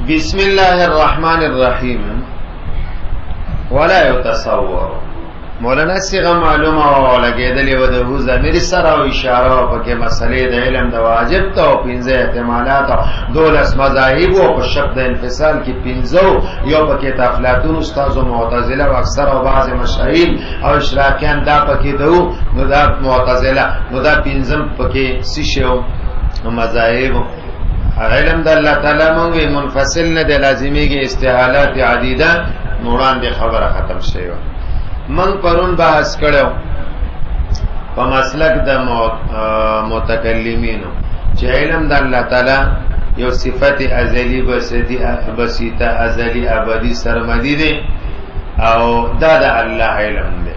بسم الله الرحمن الرحیم. ولا يتصور مولانا صيغه معلومه او لګیدلې و د هو ضمیر سره او اشاره په کې مسلې د علم د واجب ته او پنځه احتمالات او دولس مذاهب او په شق د انفصال کې پنځو یو پکې افلاطون استاد او معتزله او اکثر او بعض مشاهیر او اشراقیان دا پکې دو نو دا معتزله نو دا پنځم پکې سشو مذاهب. علم د الله تعالی مونږه منفصل نه د لازمی کې استحالات عدیده نوران دی خبره ختم شوی. من پرون بحث کړو په مسلک د متکلمینو چې علم د الله تعالی یو صفت ازلی بسیطه ازلی ابدی سرمدی دی او دا د الله علم دی.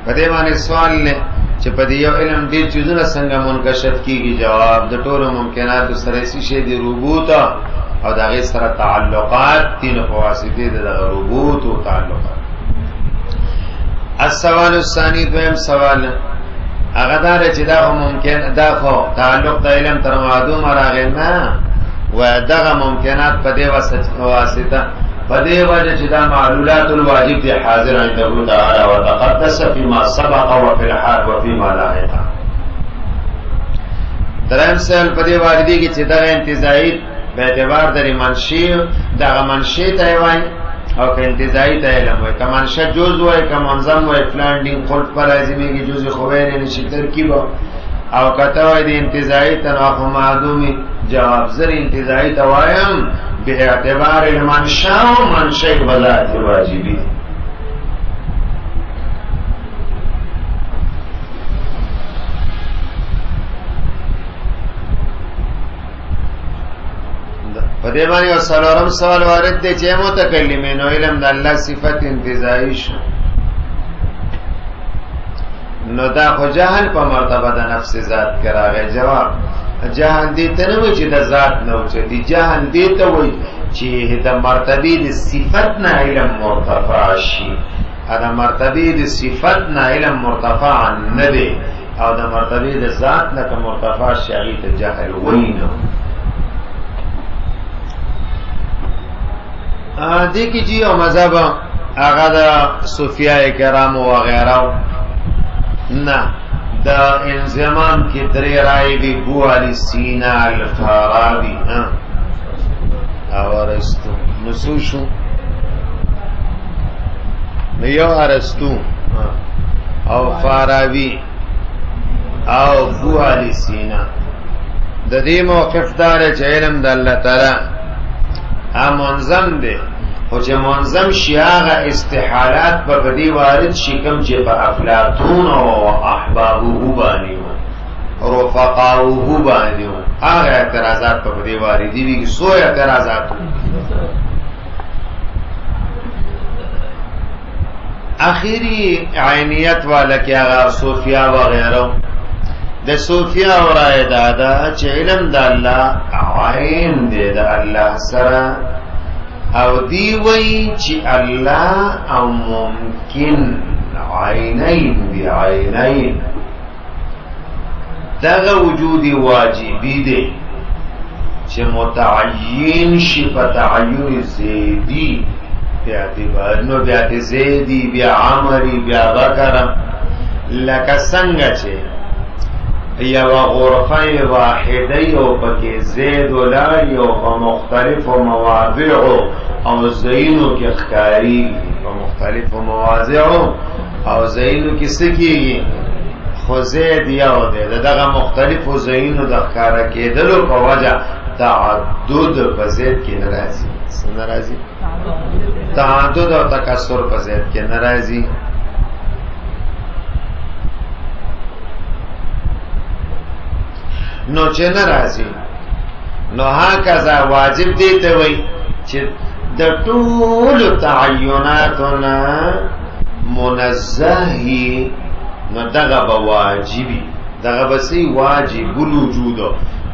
په دې باندې سوال نه چې په دې یو علم دې چیزونه څنګه منکشف کیږي، جواب د ټولو ممکنات سره شي د ربوط او د غیر سره تعلقات تین په واسطه د ربوط او تعلقات. السوال الثاني دویم سوال هغه دا چې دا ممکن دا خو تعلق د علم تر معدوم راغی نه و دغه ممکنات په دې واسطه په دې وجه چې دا معلولات الواجب دي حاضر عند الله تعالی وتقدس فيما سبق وفي الحال وفيما لاحق. دریم سوال په دې واردی کې چې دا انتزاعي به اعتبار د منشي دغه منشي ته وایي او که انتزاعی تا علم وی که منشأ جز وی که منظم وی فلاندینگ خلق پر ازمی کی جز خویر نشی ترکیب او کتا وی دی انتزاعی تا ناخو معدومی جواب زر انتزاعی تا ویم به اعتبار المنشأ و منشأ بذات واجبی. په دې باندې او څلورم سوال وارد دی چې متکلمین او علم د الله صفت انتزاعي شو نو دا خو جهل په مرتبه د نفس ذات کې راغی. جواب جهل دې ته نه وایي چې د ذات نه اوچتي، جهل دې ته وایي چې د مرتبه د صفت نه علم مرتفع شي. دا مرتبه د صفت نه علم مرتفع نه دی او د مرتبه د ذات نه مرتفع شي هغه ته جهل وایي نه. دې کې چې او مذهب هغه د صوفیای کرام او غیره نه د انضمام کې درې رائے دی بو علی سینا الفارابی او ارسطو نصوصو یو ارسطو او فارابی او بو علی سینا د دې موقف دار چې علم د الله تعالی منظم دی خو چې منظم شي هغه استحالات په بدی وارد شي کوم چې په افلاطون او احبابه باندې او رفقاؤه باندې هغه اعتراضات په بدی وارد دي چې سو اعتراضات اخیری عینیت والا کې هغه صوفیا وغیرہ د صوفیا او رائے دادا چې علم د الله عین دی د الله سره او دی وی چې الله او ممکن عینین بی عینین دغه وجود واجبی دی چې متعین شي په تعین زیدی بیاعتبار نو بیات زیدی بیا عمری بیا بکر لکه څنګه چې یا غرفه واحده او پکې زید ولای او په مختلفو مواضع او زینو کې ښکاری په مختلفو مواضع او زینو کې سکیږي خو زید یو دی دغه مختلفو زینو د ښکارا کېدلو په وجه تعدد په زید کې ناراضي ناراضي تعدد او تکثر په زید کې ناراضي. نو چې ناراضي نو هکذا واجب دی ته وای چې د ټول تعیناتنا منزهی نو دغه به واجبی دغه بسی واجب الوجود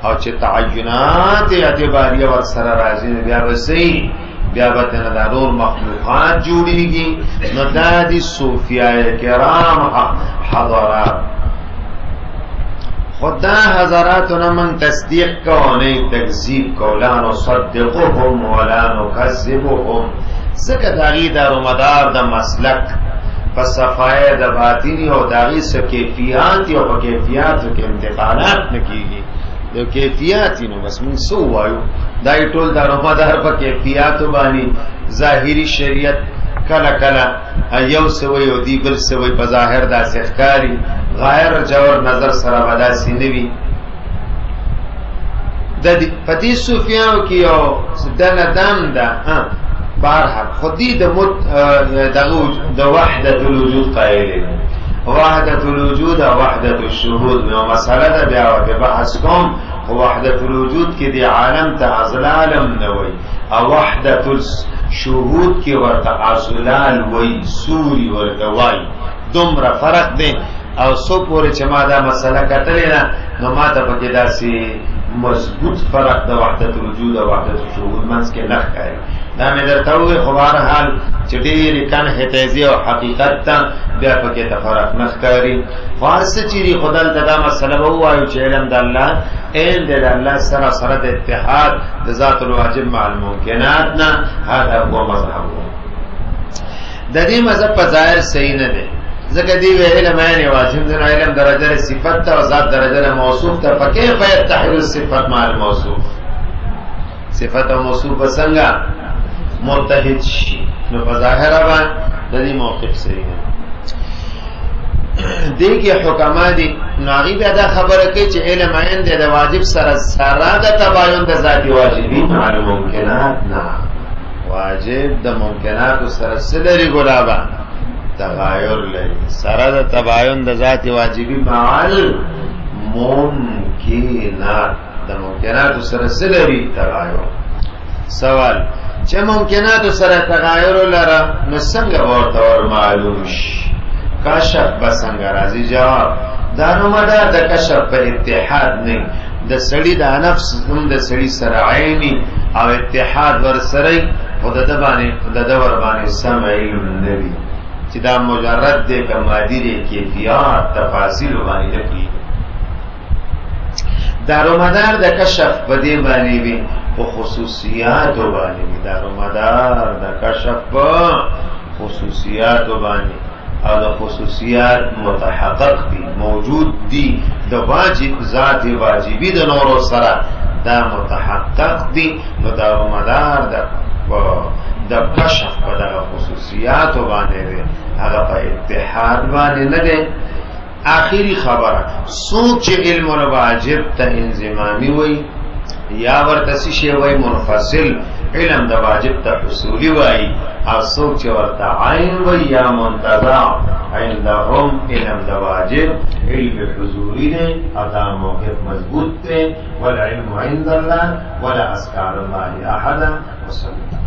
او چې تعینات اعتباریه ور سره راځي بیا بسی بیا به نه د نور مخلوقات جوړیږي. نو دا دي صوفیای کرام حضرات خدا حضراتنا من تصدیق کو نه تکذیب کو لا نصدقهم ولا نکذبهم زکه داغي دارو مدار د مسلک په صفای د باطنی او داغي څخه کیفیت او په کیفیتو کې انتقالات نکېږي د کیفیت نو بس من سو وایو دای ټول دارو مدار په کیفیت باندې ظاهری شریعت کلا کلا یو سوی او دی بل سوی په ظاهر دا سخکاری غیر جوور نظر سره ودا سینوی د پتی صوفیانو کې او دنه دام دا بارحق خودی د وحدت الوجود قائل وحدت الوجود او وحدت الشهود نو مسئله دا بیا په بحث کوم وحدت الوجود کې دی عالم ته ازلالم نوي او وحدت الشهود کې ورته ازلال وای سوري ورته وای دومره فرق دی او سو پورې چې ما دا مسله کتلې نه نو ما ته پکې داسې مضبوط فرق د وحدت الوجود او وحدت الشهود منځ کې نه ښکاري دا مې درته وویل خو بهرحال چې ډېرې کن حتیزي او حقیقت ته بیا پکې ته فرق نه ښکاري خو هر څه چې دي خو دلته دا مسله به ووایو چې علم د الله علم د الله سره د اتحاد د ذات الواجب مع الممکنات نه هذا هو مذهبه د دې مذهب په ظاهر صحیح نه دی ځکه دی علم عین واجب دی علم درجه صفت ته او ذات درجه موصوف ته فكيف يتحد الصفات مع الموصوف صفت او موصوف څنګه متحد شي نو په ظاهر باندې د دې موقف صحیح نه دی کې حکما دي ناغي بیا دا خبره کوي چې علم عین دی د واجب سره سره د تباین د ذاتی واجبی مع الممکنات نه واجب د ممکنات سره سلري ګلابا تغایر لري سره د تباین د ذات واجبی مع الممکنات د ممکنات سره سلري تغایر سوال چې ممکنات سره تغایر لره نو څنګه ورته معلوم شي کشف بسنګ راځي جواب دا نو مدار د کشف په اتحاد نه د سړی د نفس هم د سړی سره عیني او اتحاد ور سره خدای د باندې د ور باندې سم علم نبی چې دا مجرد د کمادی د کیفیت تفاصیل باندې لګي دارو مدار د کشف په دې باندې وي او خصوصیات باندې دارو مدار د کشف په خصوصیات باندې او د خصوصیات متحقق دي موجود دي د واجب ذات واجبی د نور سره دا متحقق دي نو دارو مدار د کشف په دغه خصوصیات باندې دي هغه په اتحاد باندې نه دي آخری خبره سوچ علم الواجب ته انضمامی وي یا ورته شی وي منفصل علم د واجب ته حصولی وي او سوچ ورته عین وي یا منتزع عندهم علم د واجب علم حضوری ده ادا موقف مضبوط ده والعلم عند الله ولا اسكار الله احد وصلى